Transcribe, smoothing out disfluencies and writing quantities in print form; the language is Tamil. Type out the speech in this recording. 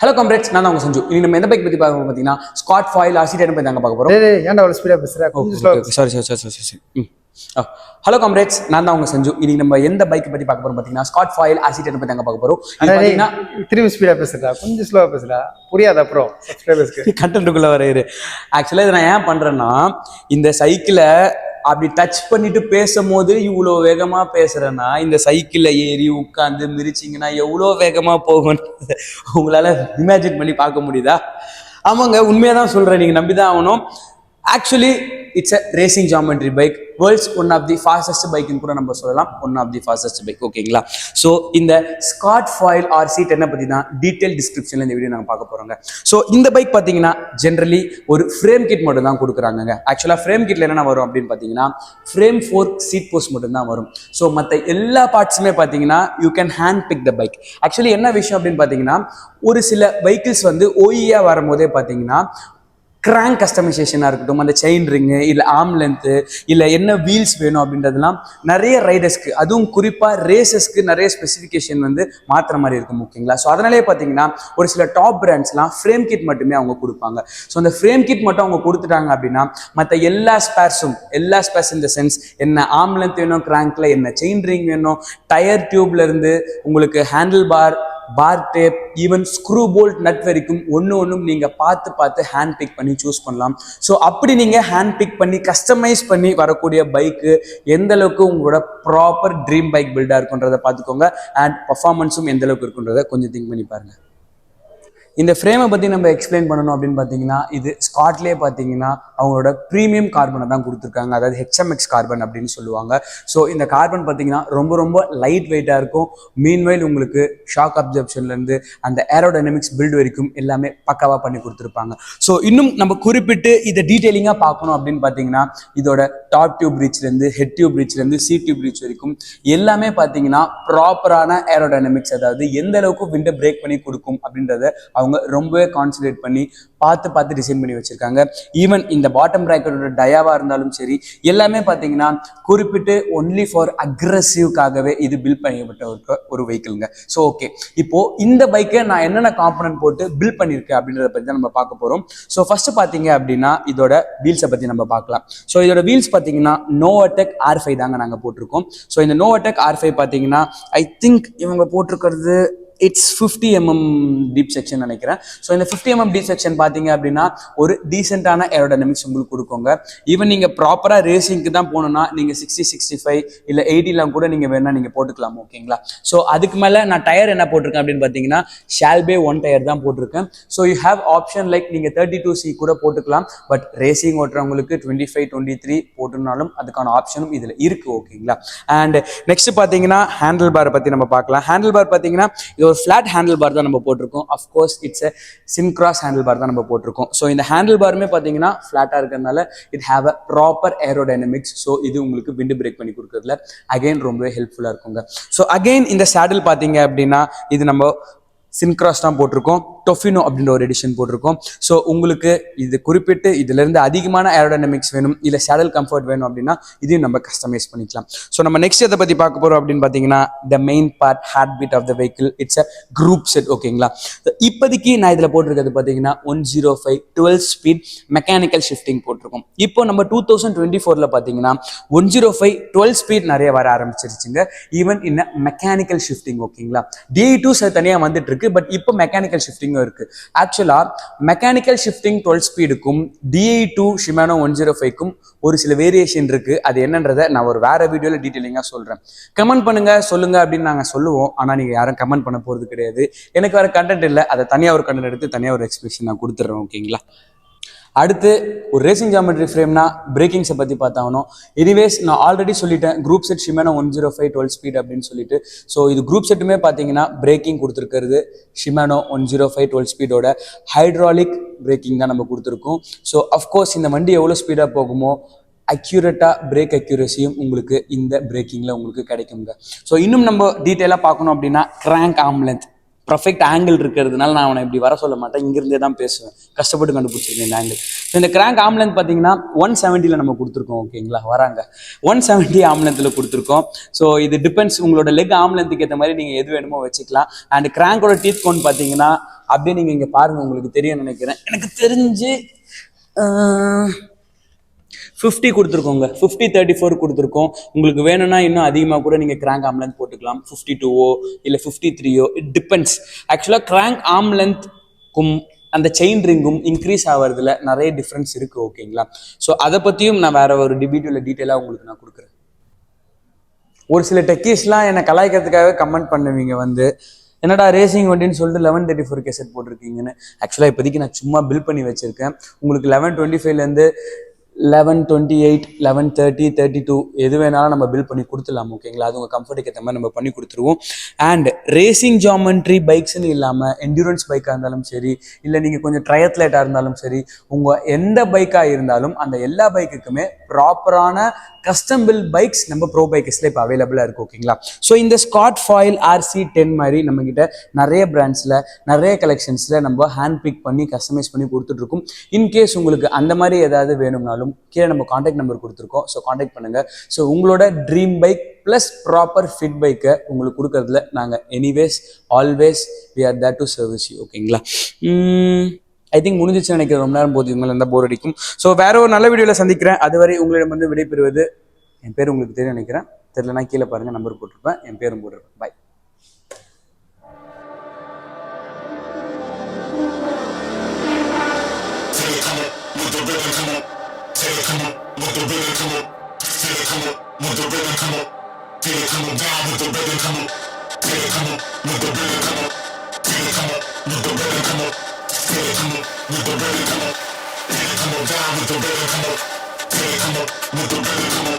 ஹலோ காம்ரேட்ஸ், நான் தான் உங்க சஞ்சு. இன்னைக்கு நம்ம எந்த பைக் பத்தி பார்க்க பார்த்தீங்கன்னா ஸ்காட் ஃபாயில் RC10 பத்தி தாங்க பார்க்க போறோம். ஏன்டா அவ்வளவு ஸ்பீடா பேசுற? கொஞ்சம் ஸ்லோவா பேசு. சாரி. ஹலோ காம்ரேட்ஸ், நான் தான் உங்க சஞ்சு. இன்னைக்கு நம்ம எந்த பைக் பத்தி பார்க்க போறோம் பார்த்தீங்கன்னா ஸ்காட் ஃபாயில் RC10 பத்தி தாங்க பார்க்க போறோம். இது பார்த்தீங்கன்னா திரும்பி ஸ்பீடா பேசுறா, கொஞ்சம் ஸ்லோவா பேசுறா, புரியாத அப்புறம் சப்ஸ்கிரைபர்ஸ்க்கு கண்டென்ட்டுக்குள்ள வரையிரு. ஆக்சுவலாக இதை நான் ஏன் பண்றேன்னா, இந்த சைக்கிளை அப்படி டச் பண்ணிட்டு பேசும்போது இவ்வளோ வேகமா பேசுறேன்னா, இந்த சைக்கிள்ல ஏறி உட்காந்து மிதிச்சிங்கன்னா எவ்வளோ வேகமா போகும் உங்களால இமேஜின் பண்ணி பார்க்க முடியுதா? ஆமாங்க, உண்மையாக தான் சொல்றேன், நீங்க நம்பிதான் ஆகணும். Actually it's a racing geometry bike, world's one of the fastest பைக்குன்னு கூட நம்ம சொல்லலாம். One of the fastest bike, ஓகேங்களா? ஸோ இந்த ஸ்காட் ஃபாயில் RC10 பற்றி தான் டீட்டெயில் டிஸ்கிரிப்ஷனில் இந்த வீடியோ நாங்கள் பார்க்க போகிறோங்க. ஸோ இந்த பைக் பார்த்தீங்கன்னா ஜென்ரலி ஒரு ஃப்ரேம் கிட் மட்டும் தான் கொடுக்குறாங்க. ஆக்சுவலாக ஃப்ரேம் கிட்ல என்னென்ன வரும் அப்படின்னு பார்த்தீங்கன்னா, ஃப்ரேம் ஃபோர்க், சீட் போஸ்ட் மட்டும் தான் வரும். ஸோ மற்ற எல்லா பார்ட்ஸுமே பார்த்தீங்கன்னா you can hand pick the bike. Actually என்ன விஷயம் அப்படின்னு பார்த்தீங்கன்னா, ஒரு சில வெஹிக்கிள்ஸ் வந்து OEA வரும்போதே பார்த்தீங்கன்னா கிராங்க் கஸ்டமைசேஷனாக இருக்கட்டும், அந்த செயின் ரிங்கு, இல்லை ஆர்ம் லென்த்து, இல்லை என்ன வீல்ஸ் வேணும் அப்படின்றதுலாம் நிறைய ரைடர்ஸ்க்கு, அதுவும் குறிப்பாக ரேசஸ்க்கு நிறைய ஸ்பெசிஃபிகேஷன் வந்து மாற்றுற மாதிரி இருக்கும், ஓகேங்களா? ஸோ அதனாலே பார்த்தீங்கன்னா ஒரு சில டாப் பிராண்ட்ஸ்லாம் ஃப்ரேம் கிட் மட்டுமே அவங்க கொடுப்பாங்க. ஸோ அந்த ஃப்ரேம் கிட் மட்டும் அவங்க கொடுத்துட்டாங்க அப்படின்னா மற்ற எல்லா ஸ்பேர்ஸ் இந்த சென்ஸ், என்ன ஆர்ம் லென்த் வேணும் கிராங்க்ல, என்ன செயின் ரிங் வேணும், டயர் டியூப்ல இருந்து உங்களுக்கு handle bar tape, even screw bolt nut வரைக்கும் ஒன்றும் நீங்கள் பார்த்து ஹேண்ட் பிக் பண்ணி சூஸ் பண்ணலாம். ஸோ அப்படி நீங்கள் ஹேண்ட் பிக் பண்ணி கஸ்டமைஸ் பண்ணி வரக்கூடிய பைக்கு எந்த அளவுக்கு உங்களோட ப்ராப்பர் ட்ரீம் பைக் பில்டாக இருக்குன்றதை பார்த்துக்கோங்க. அண்ட் பர்ஃபார்மன்ஸும் எந்த அளவுக்கு இருக்குன்றதை கொஞ்சம் திங்க் பண்ணி பாருங்க. இந்த ஃப்ரேமை பற்றி நம்ம எக்ஸ்பிளைன் பண்ணணும் அப்படின்னு பார்த்தீங்கன்னா, இது ஸ்காட்லேயே பார்த்தீங்கன்னா அவங்களோட ப்ரீமியம் கார்பனை தான் கொடுத்துருக்காங்க, அதாவது HMX கார்பன் அப்படின்னு சொல்லுவாங்க. ஸோ இந்த கார்பன் பார்த்தீங்கன்னா ரொம்ப லைட் வெயிட்டாக இருக்கும். மீன்வைல் உங்களுக்கு ஷாக் அப்சர்ப்ஷன்லேருந்து அந்த ஏரோடைனமிக்ஸ் பில்டு வரைக்கும் எல்லாமே பக்காவாக பண்ணி கொடுத்துருப்பாங்க. ஸோ இன்னும் நம்ம குறிப்பிட்டு இதை டீட்டெயிலிங்காக பார்க்கணும் அப்படின்னு பார்த்தீங்கன்னா, இதோட டாப் டியூப் ரீச்லேருந்து ஹெட் டியூப் ரீச்லேருந்து சீட் டியூப் ரீச் வரைக்கும் எல்லாமே பார்த்தீங்கன்னா ப்ராப்பரான ஏரோடைனமிக்ஸ், அதாவது எந்த அளவுக்கு விண்டை பிரேக் பண்ணி கொடுக்கும் அப்படின்றத அவங்க ரொம்பவே கான்சன்ட்ரேட் பண்ணி பார்த்து டிசைன் பண்ணி வச்சிருக்காங்க. ஈவன் இந்த பாட்டம் பிராக்கெட்டோட டயாவா இருந்தாலும் சரி, எல்லாமே பார்த்தீங்கன்னா குறிப்பிட்டு ஒன்லி ஃபார் அக்ரெசிவ்காகவே இது பில்ட் பண்ணப்பட்ட ஒரு வெஹிக்கிள்ங்க. ஸோ ஓகே, இப்போ இந்த பைக்கை நான் என்னென்ன காம்பனன்ட் போட்டு பில்ட் பண்ணியிருக்கேன் அப்படின்றத பற்றி தான் நம்ம பார்க்க போகிறோம். ஸோ ஃபர்ஸ்ட் பார்த்தீங்க அப்படின்னா இதோட வீல்ஸை பற்றி நம்ம பார்க்கலாம். ஸோ இதோட வீல்ஸ் பார்த்தீங்கன்னா நோவாடெக் R5 தாங்க நாங்கள் போட்டிருக்கோம். ஸோ இந்த நோவாடெக் R5 பார்த்தீங்கன்னா ஐ திங்க் இவங்க போட்டிருக்கிறது இட்ஸ் 50 mm டீப் செக்ஷன் நினைக்கிறேன். ஸோ இந்த 50 mm டீப் செக்ஷன் பார்த்தீங்க அப்படின்னா ஒரு டீசென்டான ஏரோடைனமிக்ஸ் உங்களுக்கு கொடுக்குங்க. ஈவன் நீங்கள் ப்ராப்பராக ரேசிங்க்கு தான் போகணுன்னா நீங்கள் 60, 65 இல்லை 80 கூட நீங்கள் வேணா நீங்கள் போட்டுக்கலாம், ஓகேங்களா? ஸோ அதுக்கு மேலே நான் டயர் என்ன போட்டிருக்கேன் அப்படின்னு பார்த்தீங்கன்னா ஷால்பே 1 டயர் தான் போட்டிருக்கேன். So you have option like நீங்கள் 32C கூட போட்டுக்கலாம். பட் ரேசிங் ஓட்டுறவங்களுக்கு 25, 23 போட்டுனாலும் அதுக்கான ஆப்ஷனும் இதில் இருக்குது, ஓகேங்களா? அண்ட் நெக்ஸ்ட் பார்த்தீங்கன்னா ஹேண்டில் பாரை பற்றி நம்ம பார்க்கலாம். ஹேண்டில் பார் பார்த்தீங்கன்னா ஒரு ஃபிளாட் ஹேண்டில் பார் தான் நம்ம போட்டிருக்கோம். Of course it's a Syncros handlebar தான் நம்ம போட்டிருக்கோம். ஸோ இந்த ஹேண்டில் பாருமே பார்த்தீங்கன்னா ஃபிளாட்டாக இருக்கிறதுனால it have a proper aerodynamics. So இது உங்களுக்கு விண்டு பிரேக் பண்ணி கொடுக்குறதுல அகைன் ரொம்பவே ஹெல்ப்ஃபுல்லாக இருக்குங்க. ஸோ அகைன் இந்த சேடில் பார்த்தீங்க அப்படின்னா இது நம்ம சின்க்ராஸ் தான் போட்டிருக்கோம். டொஃபினோ அப்படின்ற ஒரு எடிஷன் போட்டிருக்கோம். ஸோ உங்களுக்கு இது குறிப்பிட்டு இதுலேருந்து அதிகமான ஏரோடைனமிக்ஸ் வேணும், இல்லை சேடல் கம்ஃபர்ட் வேணும் அப்படின்னா இதையும் நம்ம கஸ்டமைஸ் பண்ணிக்கலாம். ஸோ நம்ம நெக்ஸ்ட் எதை பற்றி பார்க்க போகிறோம் அப்படின்னு பார்த்தீங்கன்னா the main part, heart beat of the vehicle, it's a group set, ஓகேங்களா? இப்போதைக்கு நான் இதில் போட்டிருக்கிறது பார்த்தீங்கன்னா 105 12 ஸ்பீட் மெக்கானிக்கல் ஷிஃப்டிங் போட்டிருக்கோம். இப்போ நம்ம 2024 பார்த்தீங்கன்னா 105 12 ஸ்பீட் நிறைய வர ஆரம்பிச்சிருச்சுங்க. ஈவன் இன்ன மெக்கானிக்கல் ஷிஃப்டிங், ஓகேங்களா? DI2 தனியாக வந்துட்டு இருக்கு. பட் இப்போ மெக்கானிக்கல் ஷிஃப்டிங் இருக்கு. ஆக்சுவலா மெக்கானிக்கல் ஷிஃப்டிங் 12 ஸ்பீடுக்கும் DI2 ஷிமானோ 105க்கும் ஒரு சில வேரியேஷன் இருக்கு. அது என்னன்றதை நான் ஒரு வேற வீடியோல டீட்டெயிலிங்கா சொல்றேன். கமெண்ட் பண்ணுங்க, சொல்லுங்க அப்படின்னு நாங்க சொல்லுவோம். ஆனா நீங்க யாரும் கமெண்ட் பண்ண போறது கிடையாது. எனக்கு வேற கண்டென்ட் இல்லை, அதை தனியா ஒரு கண்டென்ட் எடுத்து தனியா ஒரு எக்ஸ்பிளேஷன் நான் கொடுத்துட்றேன், ஓகேங்களா? அடுத்து ஒரு ரேசிங் ஜாமெட்ரி ஃப்ரேம்னா பிரேக்கிங்ஸை பற்றி பார்த்தாகணும். எனிவேஸ் நான் ஆல்ரெடி சொல்லிட்டேன் குரூப் செட் ஷிமானோ 105 12 ஸ்பீட் அப்படின்னு சொல்லிட்டு. ஸோ இது குரூப் செட்டுமே பார்த்தீங்கன்னா பிரேக்கிங் கொடுத்துருக்கிறது ஷிமானோ 105 12 ஸ்பீடோட ஹைட்ராலிக் பிரேக்கிங் தான் நம்ம கொடுத்துருக்கோம். ஸோ அஃப்கோர்ஸ் இந்த வண்டி எவ்வளோ ஸ்பீடாக போகுமோ அக்யூரேட்டாக பிரேக் அக்யூரேசியும் உங்களுக்கு இந்த பிரேக்கிங்கில் உங்களுக்கு கிடைக்குங்க. ஸோ இன்னும் நம்ம டீட்டெயிலாக பார்க்கணும் அப்படின்னா crank arm length perfect angle இருக்கிறதுனால நான் அவனை இப்படி வர சொல்ல மாட்டேன், இங்கிருந்தே தான் பேசுவேன். கஷ்டப்பட்டு கண்டுபிடிச்சிருக்கேன் இந்த ஆங்கிள். ஸோ இந்த கிராங்க் ஆர்ம் லென்த் பார்த்தீங்கன்னா 170 நம்ம கொடுத்துருக்கோம், ஓகேங்களா? வராங்க 170 ஆர்ம் லென்த்தில் கொடுத்துருக்கோம். ஸோ இது டிபெண்ட்ஸ், உங்களோட லெக் ஆர்ம் லென்த்துக்கு ஏற்ற மாதிரி நீங்கள் எது வேணுமோ வச்சுக்கலாம். அண்ட் கிராங்கோட டீத் கோன் பார்த்தீங்கன்னா அப்படியே நீங்கள் இங்கே பாருங்கள், உங்களுக்கு தெரியும் நினைக்கிறேன். எனக்கு தெரிஞ்சு 50 கொடுத்துருக்கோங்க, 50-34 கொடுத்துருக்கோம். உங்களுக்கு வேணும்னா இன்னும் அதிகமாக கூட நீங்கள் கிராங்க் ஆர்ம் லென்த் போட்டுக்கலாம், 52ஓ இல்லை 53ஓ, இட் டிபெண்ட்ஸ். ஆக்சுவலாக கிராங்க் ஆர்ம் லென்த்க்கும் அந்த செயின் ரிங்கும் இன்க்ரீஸ் ஆகிறதுல நிறைய டிஃப்ரென்ஸ் இருக்குது, ஓகேங்களா? ஸோ அதை பற்றியும் நான் வேற ஒரு வீடியோவில் டீட்டெயிலாக உங்களுக்கு நான் கொடுக்குறேன். ஒரு சில டெக்கீஸ்லாம் என்னை கலாய்க்கிறதுக்காக கமெண்ட் பண்ணுவீங்க வந்து, என்னடா ரேசிங் வண்டின்னு சொல்லிட்டு 1134 கேசட் போட்டிருக்கீங்கன்னு. ஆக்சுவலாக இப்போதைக்கு நான் சும்மா பில் பண்ணி வச்சிருக்கேன். உங்களுக்கு 1125லேருந்து 1128, 1130, 32 எது வேணாலும் நம்ம பில் பண்ணி கொடுத்துடலாம், ஓகேங்களா? அது உங்கள் கம்ஃபர்ட்டுக்கு ஏற்ற மாதிரி நம்ம பண்ணி கொடுத்துருவோம். அண்ட் ரேசிங் ஜாமெண்ட்ரி பைக்ஸ்ன்னு இல்லாமல் என்டூரன்ஸ் பைக்காக இருந்தாலும் சரி, இல்லை நீங்கள் கொஞ்சம் ட்ரையத்லேட்டாக இருந்தாலும் சரி, உங்கள் எந்த பைக்காக இருந்தாலும் அந்த எல்லா பைக்குக்குமே ப்ராப்பரான கஸ்டம் பில் பைக்ஸ் நம்ம ப்ரோ பைக்கர்ஸில் இப்போ அவைலபிளாக இருக்குது, ஓகேங்களா? ஸோ இந்த ஸ்காட் ஃபாயில் RC10 மாதிரி நம்மக்கிட்ட நிறைய பிராண்ட்ஸில் நிறைய கலெக்ஷன்ஸில் நம்ம ஹேண்ட் பிக் பண்ணி கஸ்டமைஸ் பண்ணி கொடுத்துட்ருக்கோம். இன்கேஸ் உங்களுக்கு அந்த மாதிரி ஏதாவது வேணும்னாலும் கீழே நம்ம காண்டாக்ட் நம்பர் கொடுத்துருக்கோம், ஸோ காண்டாக்ட் பண்ணுங்கள். ஸோ உங்களோட dream bike plus proper fit பைக்கை உங்களுக்கு கொடுக்கறதுல நாங்கள் anyways always we are there to service you, ஓகேங்களா? ஐ திங்க் முடிஞ்சிச்சு நினைக்கிறேன். ரொம்ப நேரம் போது இவங்க இருந்தால் போர் அடிக்கும். ஸோ வேற ஒரு நல்ல வீடியோவில் சந்திக்கிறேன். அதுவரை உங்களிடம் வந்து விடைபெறுவது, என் பேர் உங்களுக்கு தெரியும் நினைக்கிறேன், தெரியலனா கீழே பாருங்கள், நம்பர் போட்டிருப்பேன், என் பேரும் போட்டிருப்பேன். பாய். Come on.